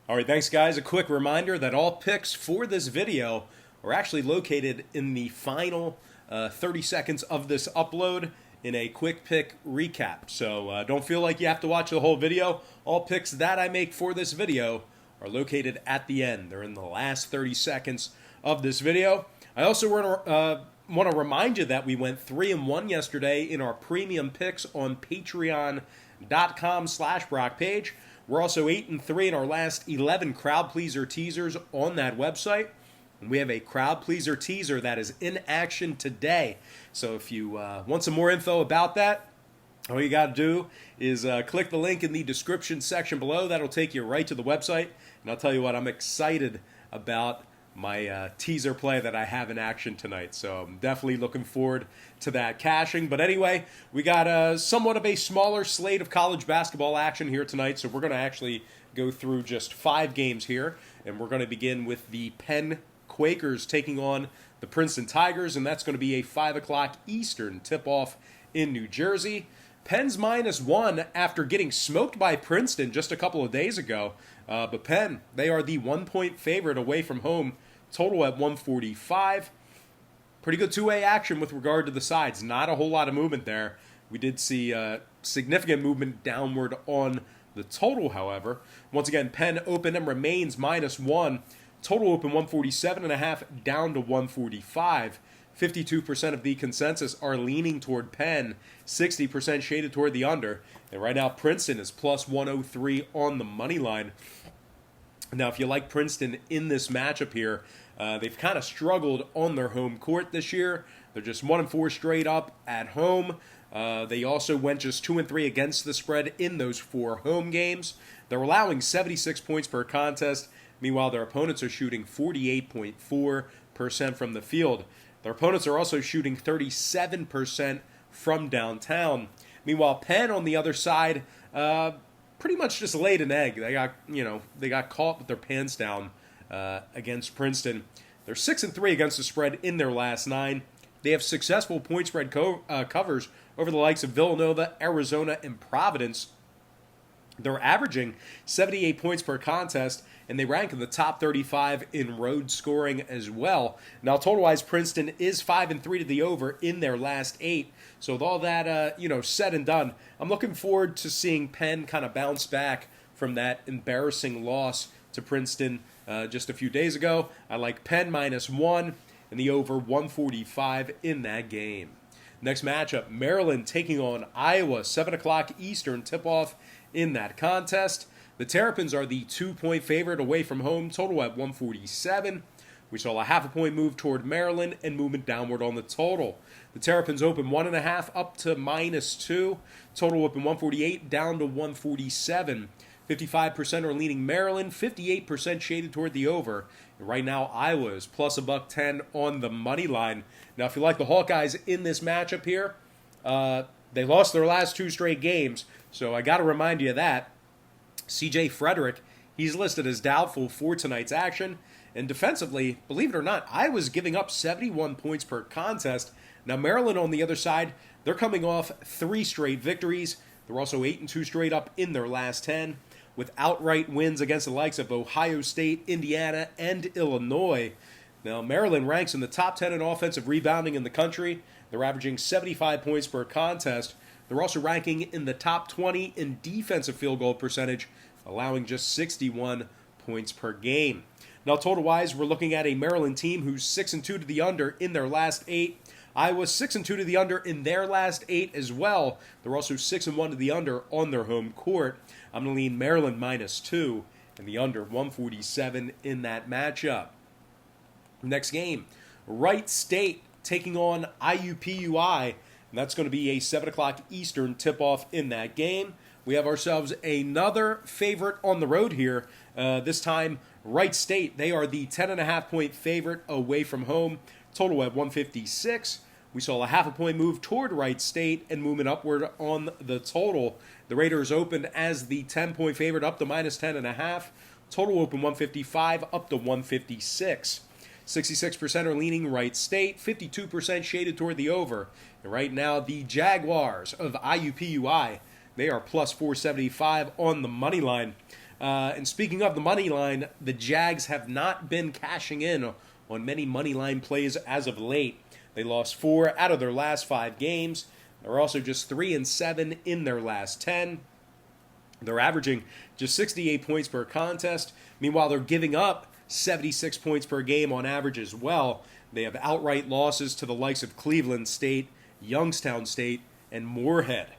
All right, thanks guys. A quick reminder that all picks for this video are actually located in the final 30 seconds of this upload in a quick pick recap. So don't feel like you have to watch the whole video. All picks that I make for this video are located at the end. They're in the last 30 seconds of this video. I also want to remind you that we went 3-1 yesterday in our premium picks on patreon.com/Brock page. We're also 8-3 in our last 11 crowd pleaser teasers on that website. And we have a crowd pleaser teaser that is in action today. So if you want some more info about that, all you got to do is click the link in the description section below. That'll take you right to the website. And I'll tell you what, I'm excited about my teaser play that I have in action tonight. So I'm definitely looking forward to that cashing. But anyway, we got somewhat of a smaller slate of college basketball action here tonight. So we're going to actually go through just 5 games here. And we're going to begin with the Penn Quakers taking on the Princeton Tigers. And that's going to be a 5 o'clock Eastern tip-off in New Jersey. Penn's -1 after getting smoked by Princeton just a couple of days ago. But Penn, they are the 1-point favorite away from home, total at 145. Pretty good two-way action with regard to the sides. Not a whole lot of movement there. We did see significant movement downward on the total, however. Once again, Penn open and remains -1. Total open 147.5 down to 145. 52% of the consensus are leaning toward Penn, 60% shaded toward the under. And right now, Princeton is plus 103 on the money line. Now, if you like Princeton in this matchup here, they've kind of struggled on their home court this year. They're just 1-4 straight up at home. They also went just 2-3 against the spread in those 4 home games. They're allowing 76 points per contest. Meanwhile, their opponents are shooting 48.4% from the field. Their opponents are also shooting 37% from downtown. Meanwhile, Penn on the other side, pretty much just laid an egg. They got caught with their pants down against Princeton. They're 6-3 against the spread in their last 9. They have successful point spread covers over the likes of Villanova, Arizona, and Providence. They're averaging 78 points per contest, and they rank in the top 35 in road scoring as well. Now, total-wise, Princeton is 5-3 to the over in their last 8. So with all that, said and done, I'm looking forward to seeing Penn kind of bounce back from that embarrassing loss to Princeton just a few days ago. I like Penn -1 and the over 145 in that game. Next matchup, Maryland taking on Iowa, 7 o'clock Eastern tip-off in that contest. The Terrapins are the 2-point favorite away from home, total at 147. We saw a half-a-point move toward Maryland and movement downward on the total. The Terrapins open 1.5 up to -2. Total open 148 down to 147. 55% are leaning Maryland, 58% shaded toward the over. And right now, Iowa is plus $110 on the money line. Now, if you like the Hawkeyes in this matchup here, they lost their last 2 straight games, so I got to remind you of that. C.J. Frederick, he's listed as doubtful for tonight's action. And defensively, believe it or not, Iowa's giving up 71 points per contest. Now, Maryland on the other side, they're coming off 3 straight victories. They're also 8-2 straight up in their last 10, with outright wins against the likes of Ohio State, Indiana, and Illinois. Now, Maryland ranks in the top 10 in offensive rebounding in the country. They're averaging 75 points per contest. They're also ranking in the top 20 in defensive field goal percentage, allowing just 61 points per game. Now, total-wise, we're looking at a Maryland team who's 6-2 to the under in their last 8. Iowa 6-2 to the under in their last 8 as well. They're also 6-1 to the under on their home court. I'm going to lean Maryland -2 and the under 147 in that matchup. Next game, Wright State taking on IUPUI, and that's going to be a 7 o'clock Eastern tip-off in that game. We have ourselves another favorite on the road here. This time, Wright State, they are the 10.5-point favorite away from home, total at 156. We saw a half-a-point move toward Wright State and movement upward on the total. The Raiders opened as the 10-point favorite up to -10.5. Total open 155 up to 156. 66% are leaning Wright State, 52% shaded toward the over. And right now, the Jaguars of IUPUI, they are plus 475 on the money line. And speaking of the money line, the Jags have not been cashing in on many money line plays as of late. They lost 4 out of their last 5 games. They're also just 3-7 in their last 10. They're averaging just 68 points per contest. Meanwhile, they're giving up 76 points per game on average as well. They have outright losses to the likes of Cleveland State, Youngstown State, and Moorhead.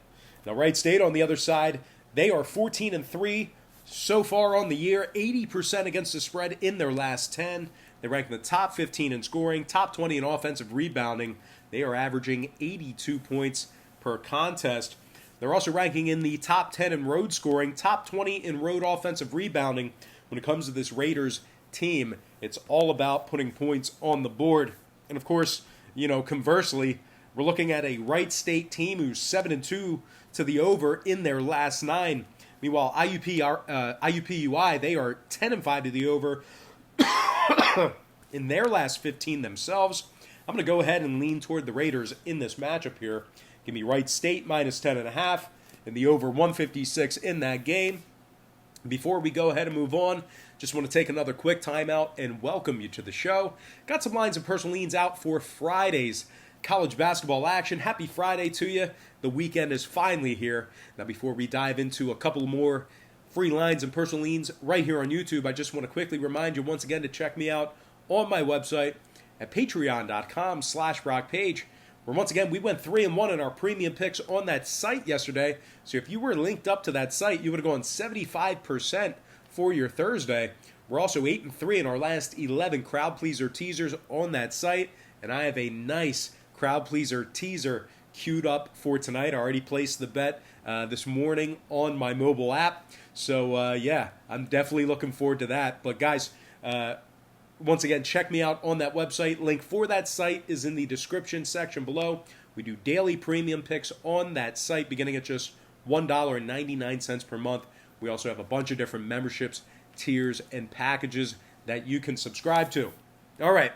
Now, Wright State on the other side, they are 14-3 so far on the year, 80% against the spread in their last 10. They rank in the top 15 in scoring, top 20 in offensive rebounding. They are averaging 82 points per contest. They're also ranking in the top 10 in road scoring, top 20 in road offensive rebounding. When it comes to this Raiders team, it's all about putting points on the board. And of course, conversely, we're looking at a Wright State team who's 7-2 to the over in their last 9. Meanwhile, IUPUI, they are 10-5 to the over in their last 15 themselves. I'm going to go ahead and lean toward the Raiders in this matchup here. Give me Wright State minus 10.5 and the over 156 in that game. Before we go ahead and move on, just want to take another quick timeout and welcome you to the show. Got some lines and personal leans out for Friday's college basketball action. Happy Friday to you. The weekend is finally here. Now, before we dive into a couple more free lines and personal leans right here on YouTube, I just want to quickly remind you once again to check me out on my website at patreon.com/BrockPage, where once again we went 3-1 in our premium picks on that site yesterday. So if you were linked up to that site, you would have gone 75% for your Thursday. We're also 8-3 in our last 11 crowd pleaser teasers on that site, and I have a nice crowd pleaser teaser queued up for tonight. I already placed the bet this morning on my mobile app. So, I'm definitely looking forward to that. But, guys, once again, check me out on that website. Link for that site is in the description section below. We do daily premium picks on that site beginning at just $1.99 per month. We also have a bunch of different memberships, tiers, and packages that you can subscribe to. All right.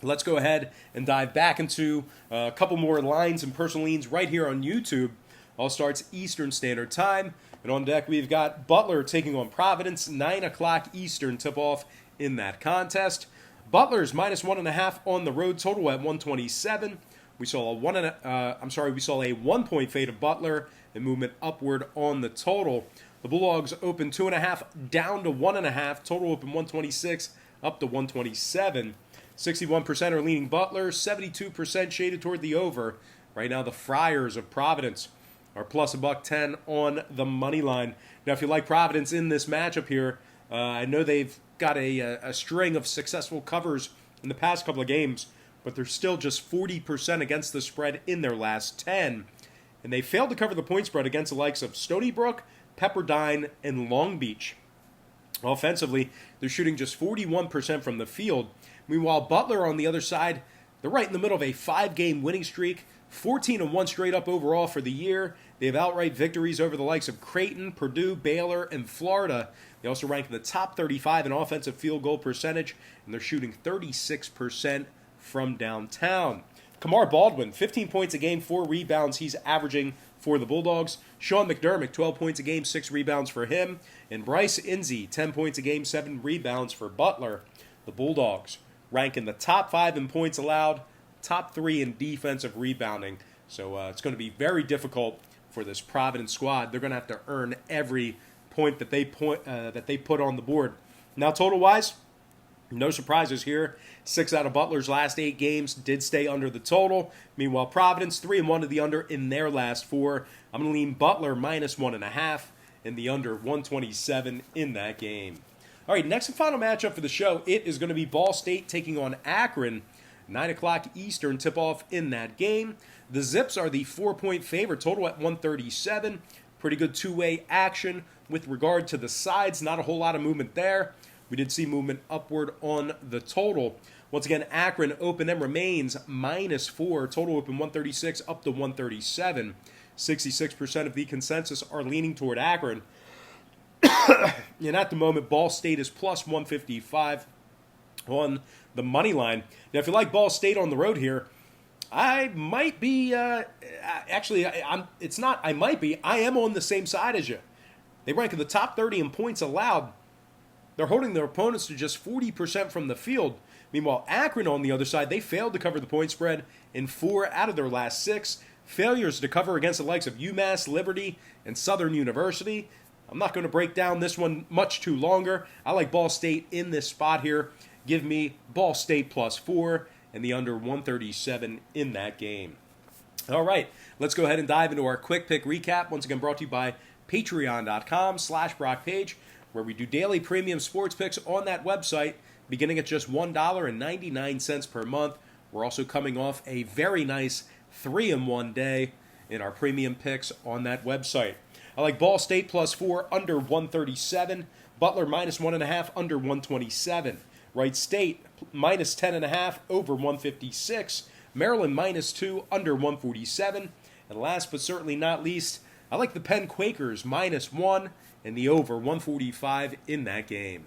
Let's go ahead and dive back into a couple more lines and personal leans right here on YouTube. All starts Eastern Standard Time. And on deck, we've got Butler taking on Providence, 9 o'clock Eastern tip-off in that contest. Butler's minus 1.5 on the road, total at 127. We saw a 1-point fade of Butler and movement upward on the total. The Bulldogs open 2.5 down to 1.5. Total open 126 up to 127. 61% are leaning Butler, 72% shaded toward the over. Right now, the Friars of Providence are plus $1.10 on the money line. Now, if you like Providence in this matchup here, I know they've got a string of successful covers in the past couple of games, but they're still just 40% against the spread in their last 10. And they failed to cover the point spread against the likes of Stony Brook, Pepperdine, and Long Beach. Offensively, they're shooting just 41% from the field. Meanwhile, Butler on the other side, they're right in the middle of a 5-game winning streak, 14-1 straight up overall for the year. They have outright victories over the likes of Creighton, Purdue, Baylor, and Florida. They also rank in the top 35 in offensive field goal percentage, and they're shooting 36% from downtown. Kamar Baldwin, 15 points a game, 4 rebounds he's averaging for the Bulldogs. Sean McDermott, 12 points a game, 6 rebounds for him. And Bryce Inzy, 10 points a game, 7 rebounds for Butler. The Bulldogs rank in the top 5 in points allowed, top 3 in defensive rebounding. So it's going to be very difficult for this Providence squad. They're going to have to earn every point that they put on the board. Now, total-wise, no surprises here. 6 out of Butler's last 8 games did stay under the total. Meanwhile, Providence 3-1 to the under in their last 4. I'm going to lean Butler minus 1.5 and the under 127 in that game. All right, next and final matchup for the show, it is going to be Ball State taking on Akron. 9 o'clock Eastern tip-off in that game. The Zips are the 4-point favorite, total at 137. Pretty good two-way action with regard to the sides. Not a whole lot of movement there. We did see movement upward on the total. Once again, Akron open and remains -4. Total open 136 up to 137. 66% of the consensus are leaning toward Akron. And at the moment, Ball State is plus 155 on the money line. Now, if you like Ball State on the road here, I might be, I am on the same side as you. They rank in the top 30 in points allowed. They're holding their opponents to just 40% from the field. Meanwhile, Akron on the other side, they failed to cover the point spread in 4 out of their last 6. Failures to cover against the likes of UMass, Liberty, and Southern University. I'm not going to break down this one much too longer. I like Ball State in this spot here. Give me Ball State +4 and the under 137 in that game. All right, let's go ahead and dive into our quick pick recap. Once again, brought to you by patreon.com/BrockPage, where we do daily premium sports picks on that website, beginning at just $1.99 per month. We're also coming off a very nice 3-in-1 day in our premium picks on that website. I like Ball State +4, under 137. Butler -1.5, under 127. Wright State -10.5, over 156. Maryland -2, under 147. And last but certainly not least, I like the Penn Quakers -1 and the over 145 in that game.